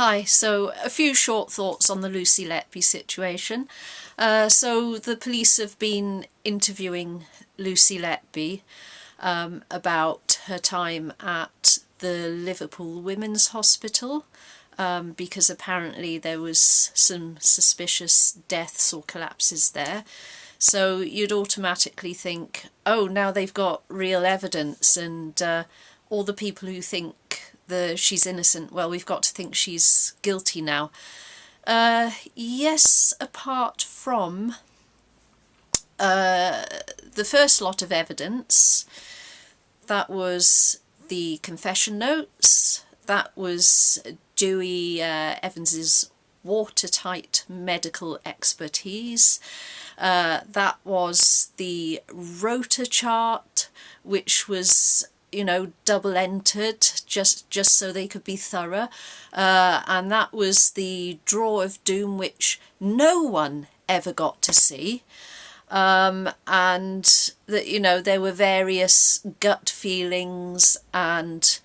Hi, so a few short thoughts on the Lucy Letby situation. So the police have been interviewing Lucy Letby about her time at the Liverpool Women's Hospital because apparently there was some suspicious deaths or collapses there. So you'd automatically think, oh, now they've got real evidence, and all the people who think she's innocent, well, we've got to think she's guilty now. Yes, apart from the first lot of evidence, that was the confession notes, that was Dewey Evans's watertight medical expertise, that was the rota chart, which was, you know, double entered just so they could be thorough, and that was the draw of doom, which no one ever got to see, and that, you know, there were various gut feelings and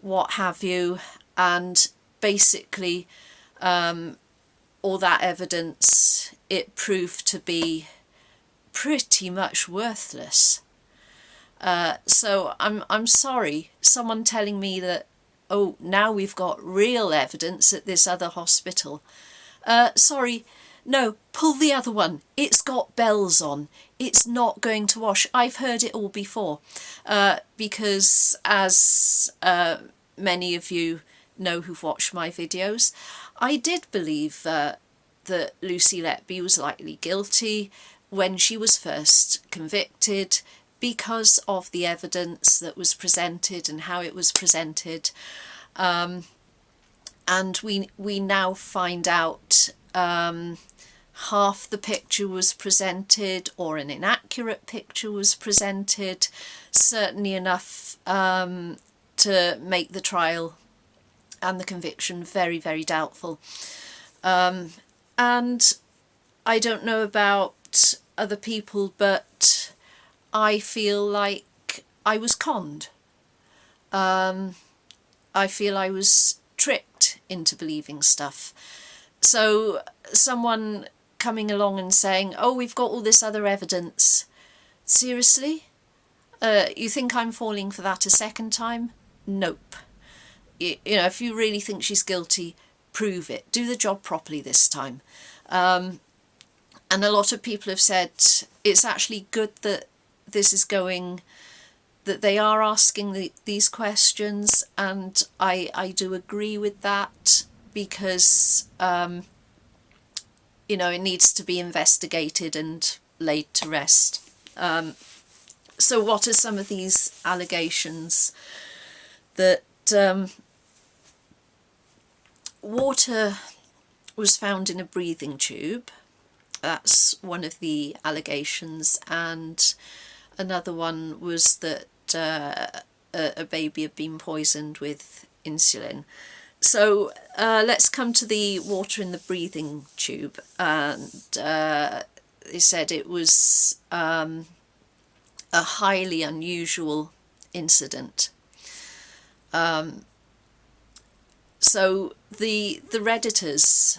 what have you, and basically all that evidence, it proved to be pretty much worthless. So I'm sorry, someone telling me that, oh, now we've got real evidence at this other hospital. Sorry, no, pull the other one. It's got bells on. It's not going to wash. I've heard it all before, because as many of you know who've watched my videos, I did believe that Lucy Letby was likely guilty when she was first convicted, because of the evidence that was presented and how it was presented, and we now find out half the picture was presented, or an inaccurate picture was presented, certainly enough to make the trial and the conviction very, very doubtful. And I don't know about other people, but I feel like I was conned. I feel I was tricked into believing stuff. So someone coming along and saying, oh, we've got all this other evidence. Seriously? You think I'm falling for that a second time? Nope. You know, if you really think she's guilty, prove it. Do the job properly this time. And a lot of people have said it's actually good that this is going, that they are asking these questions, and I do agree with that, because you know, it needs to be investigated and laid to rest. So what are some of these allegations? That water was found in a breathing tube. That's one of the allegations, and another one was that a baby had been poisoned with insulin. So let's come to the water in the breathing tube, and they said it was a highly unusual incident. So the Redditors,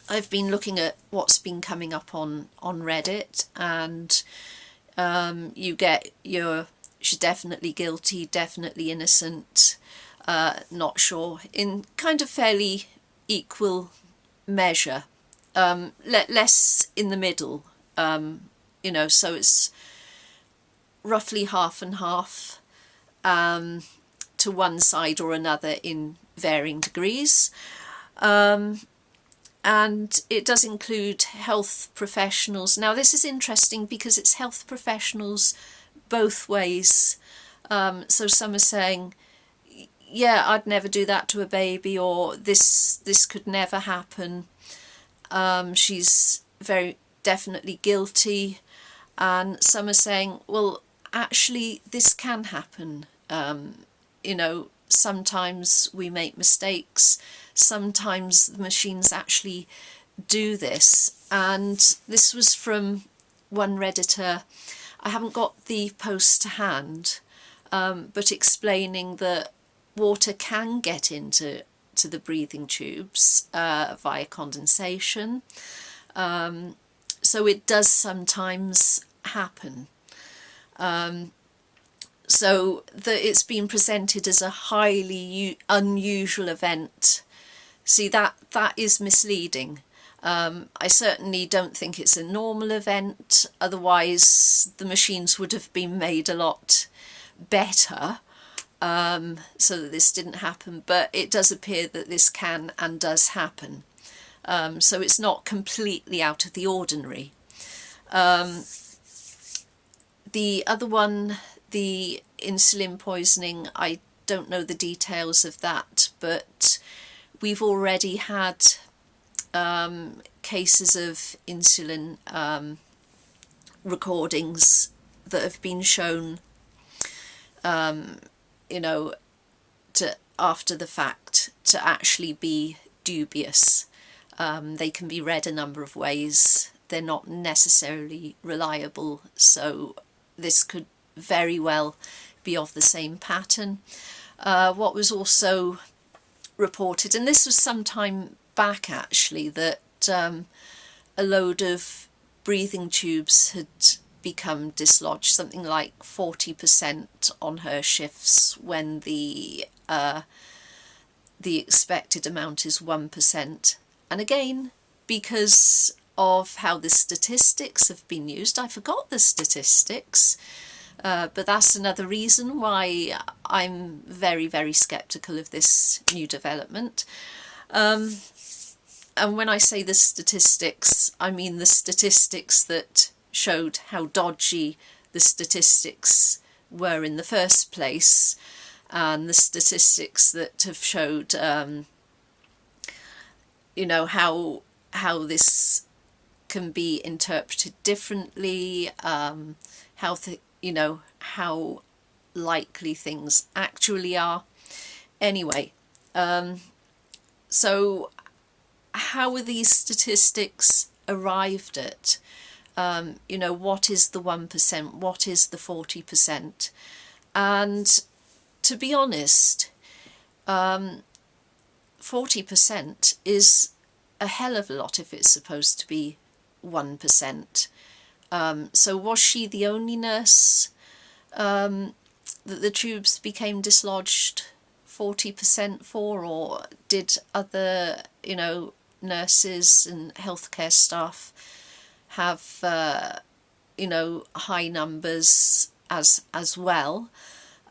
I've been looking at what's been coming up on Reddit, and you get your she's definitely guilty, definitely innocent, not sure, in kind of fairly equal measure, less in the middle, you know, so it's roughly half and half, to one side or another in varying degrees. And it does include health professionals. Now this is interesting because it's health professionals both ways. So some are saying, yeah, I'd never do that to a baby, or this could never happen. She's very definitely guilty. And some are saying, well, actually this can happen. You know, sometimes we make mistakes, sometimes the machines actually do this. And this was from one Redditor. I haven't got the post to hand, but explaining that water can get into to the breathing tubes via condensation. So it does sometimes happen. So that it's been presented as a highly unusual event. See, that is misleading. I certainly don't think it's a normal event, otherwise the machines would have been made a lot better so that this didn't happen, but it does appear that this can and does happen. So it's not completely out of the ordinary. The other one, the insulin poisoning, I don't know the details of that, but we've already had cases of insulin recordings that have been shown, you know, after the fact to actually be dubious. They can be read a number of ways. They're not necessarily reliable, so this could very well be of the same pattern. What was also reported, and this was some time back actually, that a load of breathing tubes had become dislodged, something like 40% on her shifts, when the expected amount is 1%. And again, because of how the statistics have been used, I forgot the statistics, but that's another reason why I'm very, very sceptical of this new development. And when I say the statistics, I mean the statistics that showed how dodgy the statistics were in the first place, and the statistics that have showed, you know, how this can be interpreted differently, you know, how likely things actually are. Anyway, so how are these statistics arrived at? You know, what is the 1%? What is the 40%? And to be honest, 40% is a hell of a lot if it's supposed to be 1%. So was she the only nurse that the tubes became dislodged 40% for, or did other, you know, nurses and healthcare staff have, you know, high numbers as well?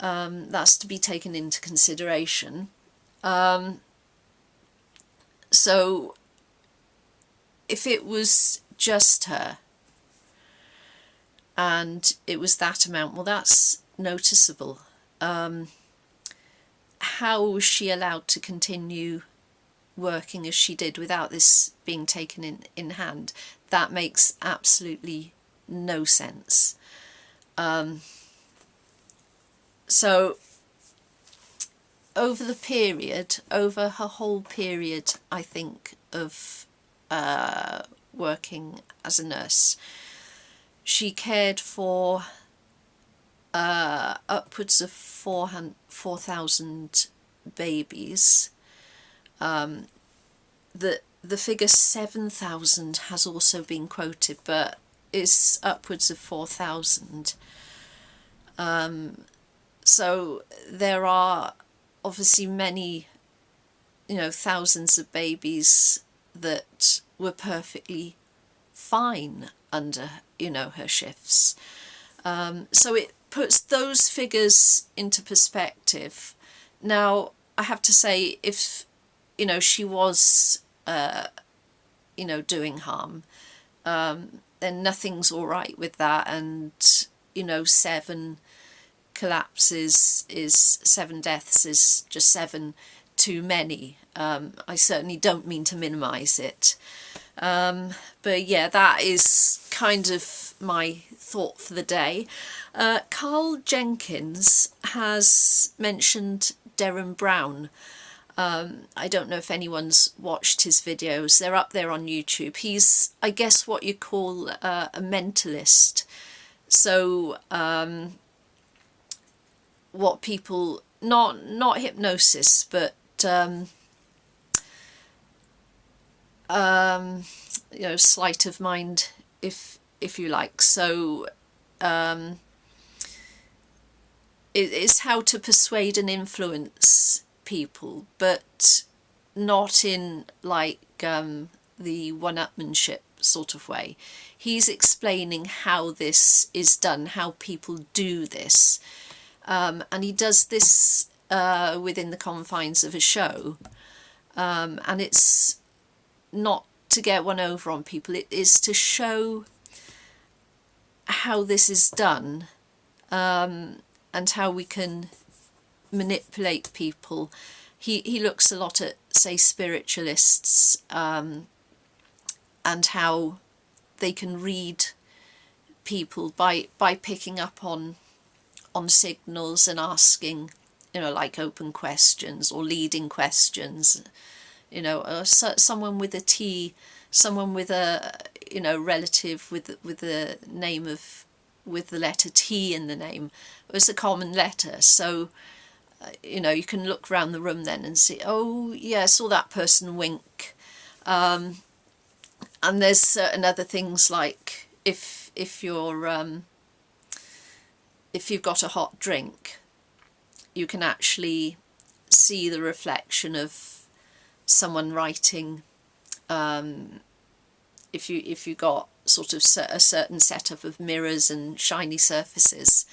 That's to be taken into consideration. So if it was just her and it was that amount, well, that's noticeable. How was she allowed to continue working as she did without this being taken in hand? That makes absolutely no sense. So over her whole period, I think, of working as a nurse, she cared for upwards of 4,000 babies. The figure 7,000 has also been quoted, but it's upwards of 4,000. So there are obviously many, you know, thousands of babies that were perfectly fine under, you know, her shifts. So it puts those figures into perspective. Now, I have to say, if, you know, she was, you know, doing harm, then nothing's all right with that. And, you know, 7 collapses is 7 deaths is just 7 too many. I certainly don't mean to minimise it. But yeah, that is kind of my thought for the day. Carl Jenkins has mentioned Derren Brown. I don't know if anyone's watched his videos. They're up there on YouTube. He's, I guess, what you call a mentalist. So what people, not hypnosis, but you know, sleight of mind, if you like. So it's how to persuade and influence people, but not in like the one-upmanship sort of way. He's explaining how this is done, how people do this, and he does this within the confines of a show, and it's not to get one over on people, it is to show how this is done, and how we can manipulate people. He looks a lot at, say, spiritualists, and how they can read people by picking up on signals and asking, you know, like open questions or leading questions. You know, someone with a T, someone with a, you know, relative with the name of, with the letter T in the name. It's a common letter, so you know, you can look around the room then and see, oh yeah, I saw that person wink. And there's certain other things, like if you're if you've got a hot drink, you can actually see the reflection of someone writing. If you got sort of a certain setup of mirrors and shiny surfaces,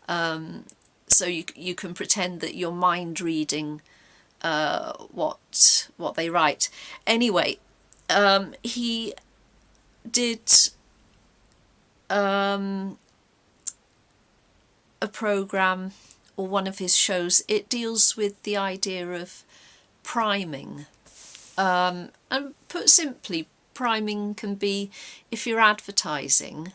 so you can pretend that you're mind reading what they write. Anyway, he did a program, or one of his shows. It deals with the idea of priming, and put simply, priming can be if you're advertising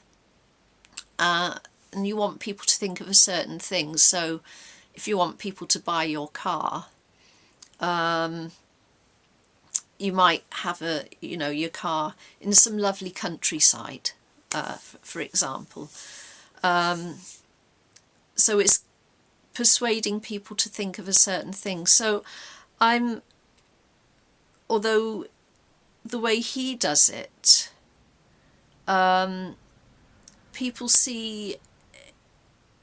and you want people to think of a certain thing. So if you want people to buy your car, you might have your car in some lovely countryside, for example. So it's persuading people to think of a certain thing. So although the way he does it, people see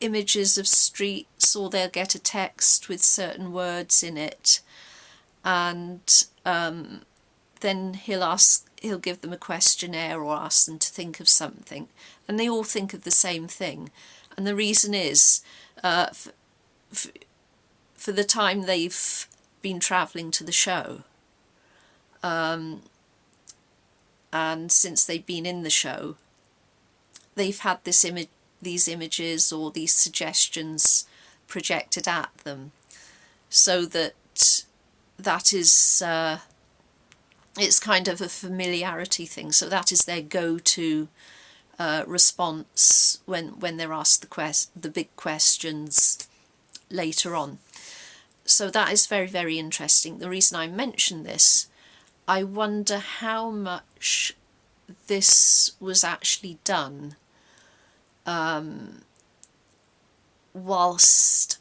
images of streets, or they'll get a text with certain words in it, and then he'll give them a questionnaire or ask them to think of something, and they all think of the same thing. And the reason is for the time they've been travelling to the show, and since they've been in the show, they've had these images or these suggestions projected at them, so that is it's kind of a familiarity thing. So that is their go-to response when they're asked the big questions later on. So that is very, very interesting. The reason I mention this, I wonder how much this was actually done whilst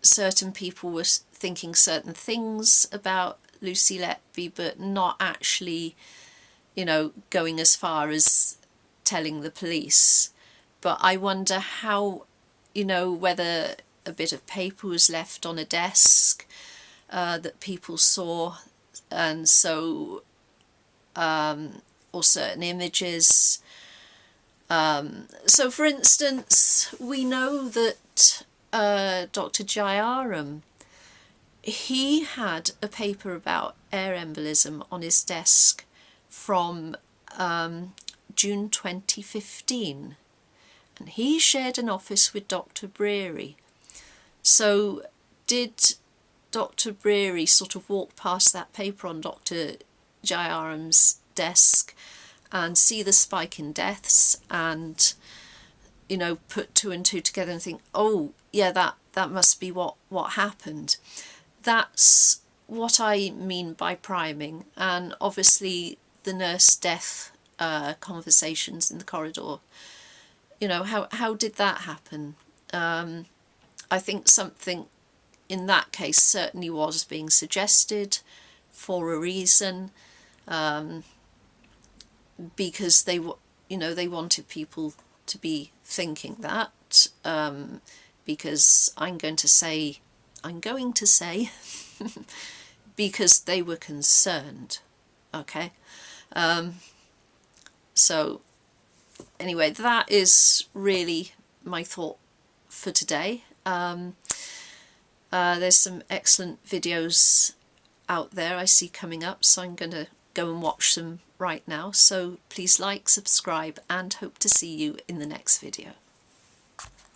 certain people were thinking certain things about Lucy Letby, but not actually, going as far as telling the police. But I wonder how, whether a bit of paper was left on a desk that people saw, and so or certain images. So for instance, we know that Dr. Jayaram, he had a paper about air embolism on his desk from June 2015, and he shared an office with Dr. Breary. So did Dr. Breary sort of walk past that paper on Dr. Jayaram's desk and see the spike in deaths and, put two and two together and think, oh yeah, that must be what happened? That's what I mean by priming. And obviously the nurse death conversations in the corridor, how did that happen? I think something in that case certainly was being suggested, for a reason, because they wanted people to be thinking that, because I'm going to say because they were concerned. Okay, so anyway, that is really my thought for today. There's some excellent videos out there I see coming up, so I'm going to go and watch them right now. So please like, subscribe, and hope to see you in the next video.